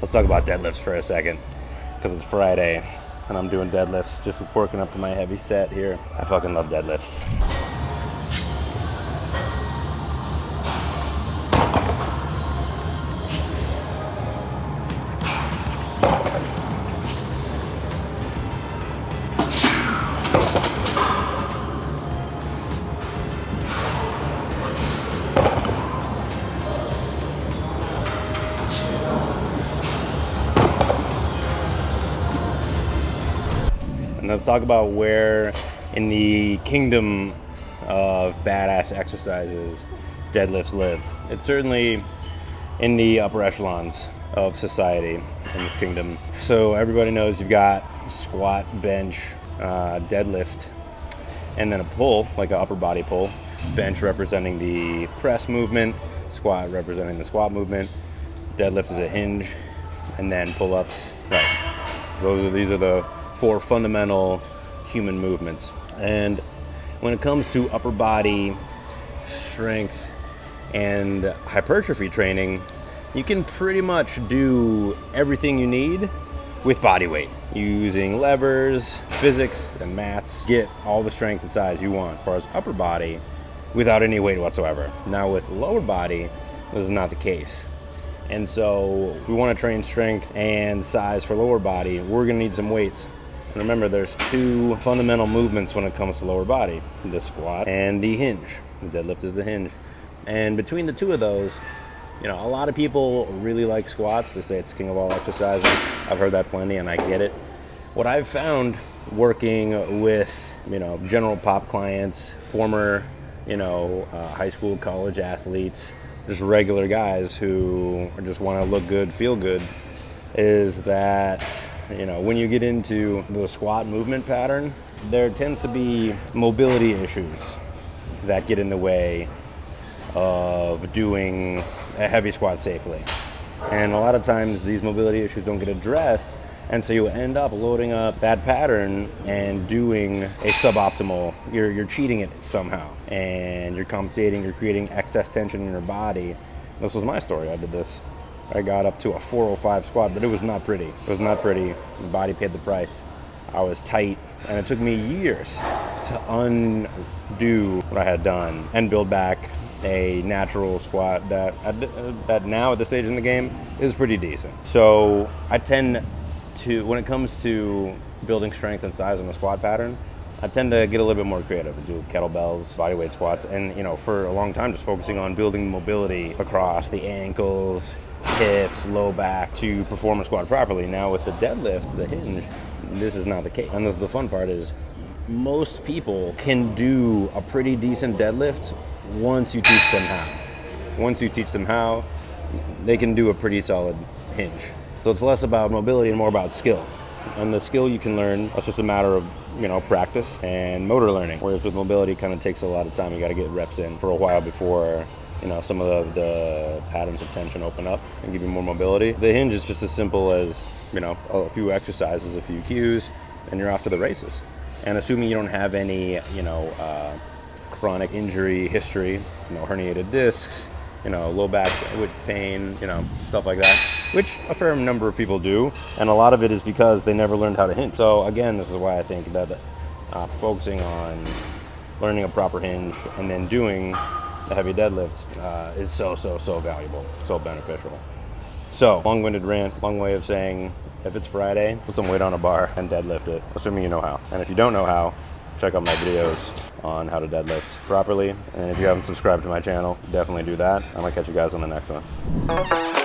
Let's talk about deadlifts for a second, because it's Friday and I'm doing deadlifts, just working up to my heavy set here. I fucking love deadlifts. And let's talk about where in the kingdom of badass exercises deadlifts live. It's certainly in the upper echelons of society in this kingdom. So everybody knows you've got squat, bench, deadlift, and then a pull, like an upper body pull. Bench representing the press movement, squat representing the squat movement, deadlift is a hinge, and then pull-ups. Right. These are the 4 fundamental human movements. And when it comes to upper body strength and hypertrophy training, you can pretty much do everything you need with body weight, using levers, physics, and maths. Get all the strength and size you want as far as upper body without any weight whatsoever. Now with lower body, this is not the case. And so if we want to train strength and size for lower body, we're going to need some weights. And remember, there's 2 fundamental movements when it comes to lower body, the squat and the hinge. The deadlift is the hinge. And between the 2 of those, a lot of people really like squats. They say it's king of all exercises. I've heard that plenty, and I get it. What I've found working with, general pop clients, former, high school, college athletes, just regular guys who just want to look good, feel good, is that when you get into the squat movement pattern, there tends to be mobility issues that get in the way of doing a heavy squat safely. And a lot of times these mobility issues don't get addressed, and so you end up loading up that pattern and doing a suboptimal, you're cheating it somehow, and you're compensating, you're creating excess tension in your body. This was my story. I did this. I got up to a 405 squat, but it was not pretty. It was not pretty. The body paid the price. I was tight, and it took me years to undo what I had done and build back a natural squat that now at this stage in the game is pretty decent. So I tend to, when it comes to building strength and size in the squat pattern, I tend to get a little bit more creative and do kettlebells, bodyweight squats, and for a long time just focusing on building mobility across the ankles, hips, low back to perform a squat properly. Now with the deadlift, the hinge, this is not the case. And the fun part is most people can do a pretty decent deadlift once you teach them how. Once you teach them how, they can do a pretty solid hinge. So it's less about mobility and more about skill. And the skill you can learn, it's just a matter of, practice and motor learning. Whereas with mobility, it kind of takes a lot of time. You got to get reps in for a while before some of the patterns of tension open up and give you more mobility. The hinge is just as simple as, a few exercises, a few cues, and you're off to the races. And assuming you don't have any, chronic injury history, herniated discs, low back with pain, stuff like that, which a fair number of people do. And a lot of it is because they never learned how to hinge. So again, this is why I think that focusing on learning a proper hinge and then doing the heavy deadlift is so valuable, so beneficial. So, long-winded rant, long way of saying, if it's Friday, put some weight on a bar and deadlift it, assuming you know how. And if you don't know how, check out my videos on how to deadlift properly. And if you haven't subscribed to my channel, definitely do that. I'm gonna catch you guys on the next one.